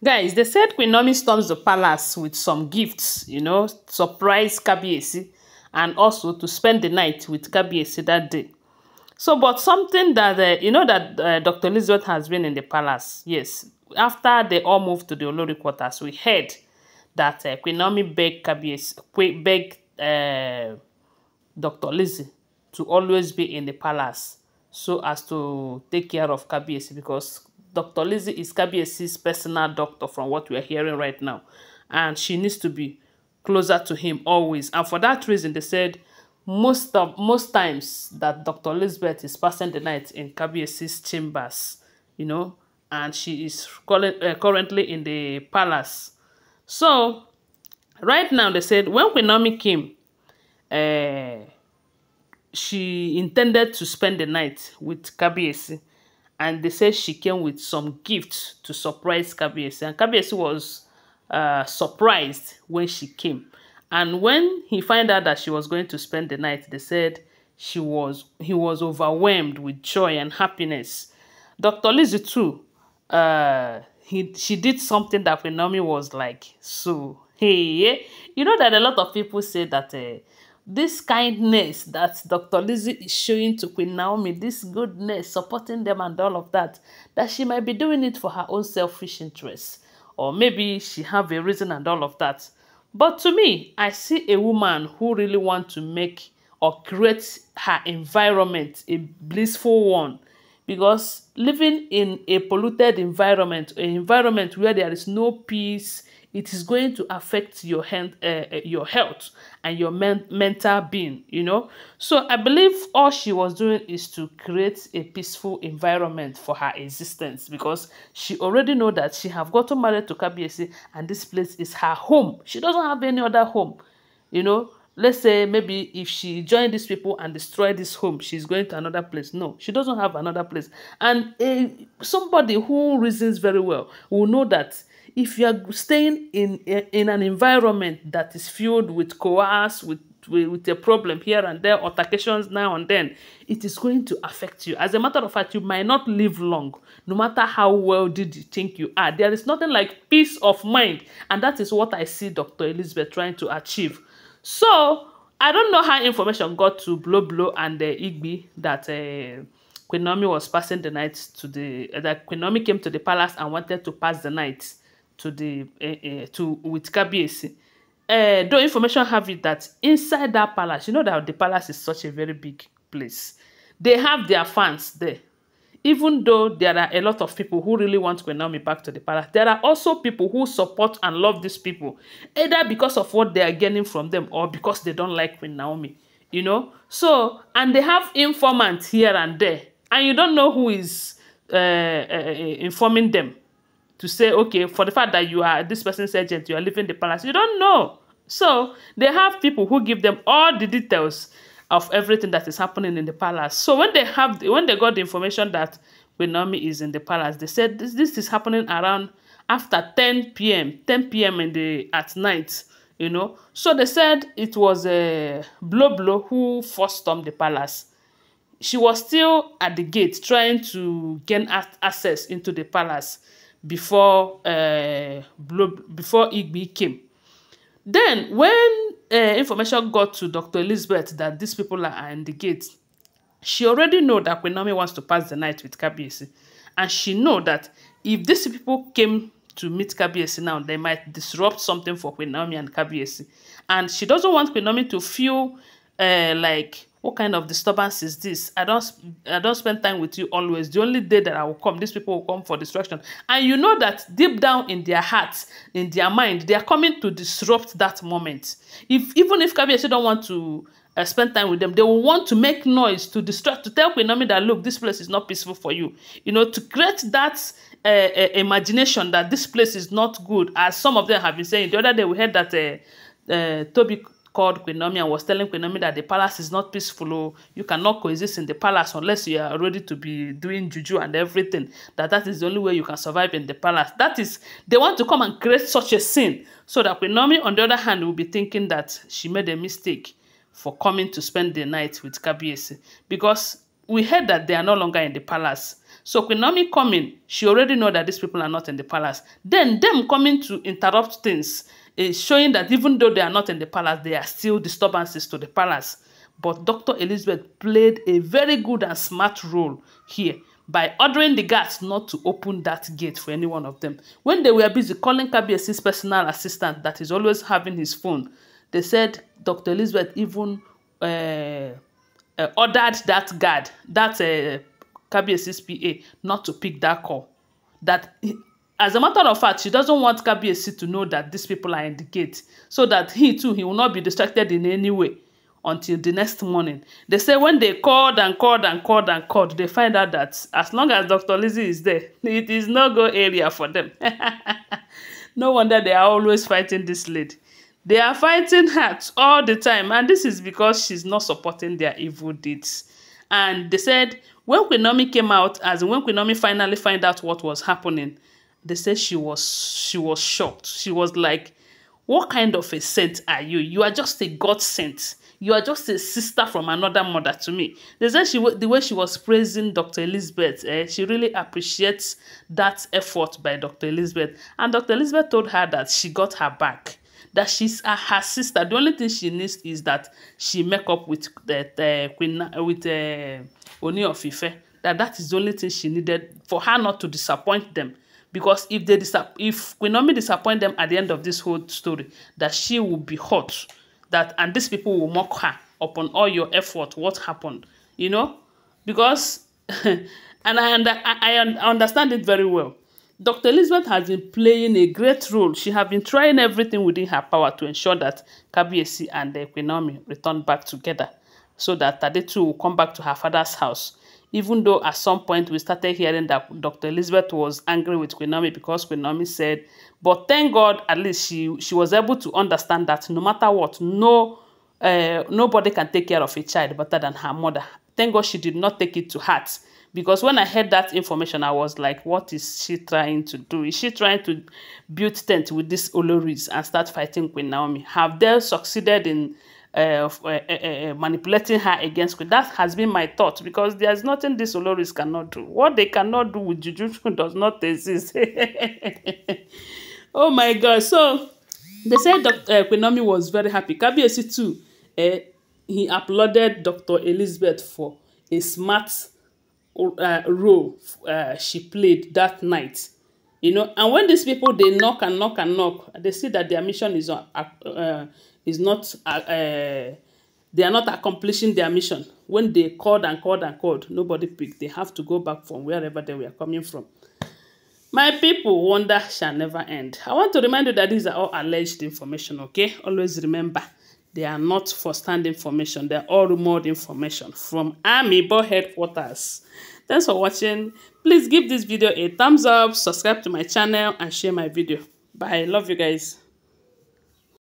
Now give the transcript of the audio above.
Guys, they said Queen Naomi storms the palace with some gifts, surprise Kabieyesi, and also to spend the night with Kabieyesi that day. So, but something that, Dr. Elizabeth has been in the palace. Yes, after they all moved to the Olori quarters, we heard that Queen Naomi begged Dr. Lizzie to always be in the palace so as to take care of Kabieyesi, because Dr. Lizzie is Kabieyesi's personal doctor from what we are hearing right now. And she needs to be closer to him always. And for that reason, they said most times that Dr. Elizabeth is passing the night in Kabieyesi's chambers, and she is currently in the palace. So, right now, they said when Queen Naomi came, she intended to spend the night with Kabieyesi, and they said she came with some gifts to surprise Kabieyesi, and Kabieyesi was surprised when she came. And when he found out that she was going to spend the night, they said he was overwhelmed with joy and happiness. Dr. Lizzie too, she did something that Queen Naomi was like, so hey, that a lot of people say that this kindness that Dr. Lizzie is showing to Queen Naomi, this goodness, supporting them and all of that she might be doing it for her own selfish interests, or maybe she have a reason and all of that. But to me, I see a woman who really wants to make or create her environment a blissful one, because living in a polluted environment, an environment where there is no peace, it is going to affect your health and your mental being, So I believe all she was doing is to create a peaceful environment for her existence, because she already know that she have gotten married to Kabieyesi and this place is her home. She doesn't have any other home, Let's say maybe if she joined these people and destroy this home, she's going to another place. No, she doesn't have another place. And somebody who reasons very well will know that if you are staying in an environment that is filled with coerce, with a problem here and there, altercations now and then, it is going to affect you. As a matter of fact, you might not live long, no matter how well did you think you are. There is nothing like peace of mind, and that is what I see Dr. Elizabeth trying to achieve. So, I don't know how information got to Blow and Igbi that Queen Naomi was passing the night to that Queen Naomi came to the palace and wanted to pass the night to with Kabieyesi. Though information have it that inside that palace, that the palace is such a very big place. They have their fans there. Even though there are a lot of people who really want Queen Naomi back to the palace, there are also people who support and love these people, either because of what they are getting from them or because they don't like Queen Naomi, So, and they have informants here and there, and you don't know who is informing them to say, okay, for the fact that you are this person's agent, you are leaving the palace. You don't know. So, they have people who give them all the details of everything that is happening in the palace. So when they got the information that Queen Naomi is in the palace, they said this is happening around after 10 p.m. at night, So they said it was Blow who first stormed the palace. She was still at the gate trying to gain access into the palace before Igbi came. Then, when information got to Dr. Elizabeth that these people are in the gate, she already know that Queen Naomi wants to pass the night with Kabieyesi. And she know that if these people came to meet Kabieyesi now, they might disrupt something for Queen Naomi and Kabieyesi. And she doesn't want Queen Naomi to feel like, what kind of disturbance is this? I don't spend time with you always. The only day that I will come, these people will come for destruction. And you know that deep down in their hearts, in their mind, they are coming to disrupt that moment. Even if Kabieyesi don't want to spend time with them, they will want to make noise to distract, to tell Queen Naomi that, look, this place is not peaceful for you. To create that imagination that this place is not good, as some of them have been saying. The other day we heard that Tobi called Queen Naomi and was telling Queen Naomi that the palace is not peaceful. You cannot coexist in the palace unless you are ready to be doing juju and everything. That is the only way you can survive in the palace. That is, they want to come and create such a scene so that Queen Naomi, on the other hand, will be thinking that she made a mistake for coming to spend the night with Kabieyesi, because we heard that they are no longer in the palace. So Queen Naomi coming, she already know that these people are not in the palace. Then them coming to interrupt things is showing that even though they are not in the palace, there are still disturbances to the palace. But Dr. Elizabeth played a very good and smart role here by ordering the guards not to open that gate for any one of them. When they were busy calling Kabieyesi's personal assistant that is always having his phone, they said Dr. Elizabeth even ordered that guard, that Kabieyesi's PA, not to pick that call. That, as a matter of fact, she doesn't want Kabieyesi to know that these people are in the gate, so that he will not be distracted in any way until the next morning. They say when they called and called and called and called, they find out that as long as Dr. Lizzie is there, it is no-go area for them. No wonder they are always fighting this lady. They are fighting her all the time, and this is because she's not supporting their evil deeds. And they said when Queen Naomi came out, as when Queen Naomi finally found out what was happening, they said she was shocked. She was like, what kind of a saint are you? You are just a God sent. You are just a sister from another mother to me. They said the way she was praising Dr. Elizabeth, she really appreciates that effort by Dr. Elizabeth. And Dr. Elizabeth told her that she got her back, that she's her sister. The only thing she needs is that she make up with Ooni of Ife. That is the only thing she needed, for her not to disappoint them. Because if Queen Naomi disappoint them at the end of this whole story, that she will be hurt. And these people will mock her upon all your effort. What happened? You know? Because, and I understand it very well. Dr. Elizabeth has been playing a great role. She has been trying everything within her power to ensure that Kabieyesi and Queen Naomi return back together, so that Tade too will come back to her father's house. Even though at some point we started hearing that Dr. Elizabeth was angry with Queen Naomi because Queen Naomi said, but thank God at least she was able to understand that no matter what, nobody can take care of a child better than her mother. Thank God she did not take it to heart. Because when I heard that information, I was like, what is she trying to do? Is she trying to build tent with these Olories and start fighting Queen Naomi? Have they succeeded in manipulating her against Queen? That has been my thought, because there's nothing these Oloris cannot do. What they cannot do with Juju does not exist. Oh my God. So they said Queen Naomi was very happy. Kabieyesi too, he applauded Dr. Elizabeth for a smart role she played that night. You know, and when these people, they knock and knock and knock, they see that their mission is not they are not accomplishing their mission. When they called and called and called, nobody picked. They have to go back from wherever they were coming from. My people, wonder shall never end. I want to remind you that these are all alleged information, okay? Always remember, they are not first-hand information. They are all rumored information from Army Board headquarters. Thanks for watching. Please give this video a thumbs up, subscribe to my channel, and share my video. Bye. Love you guys.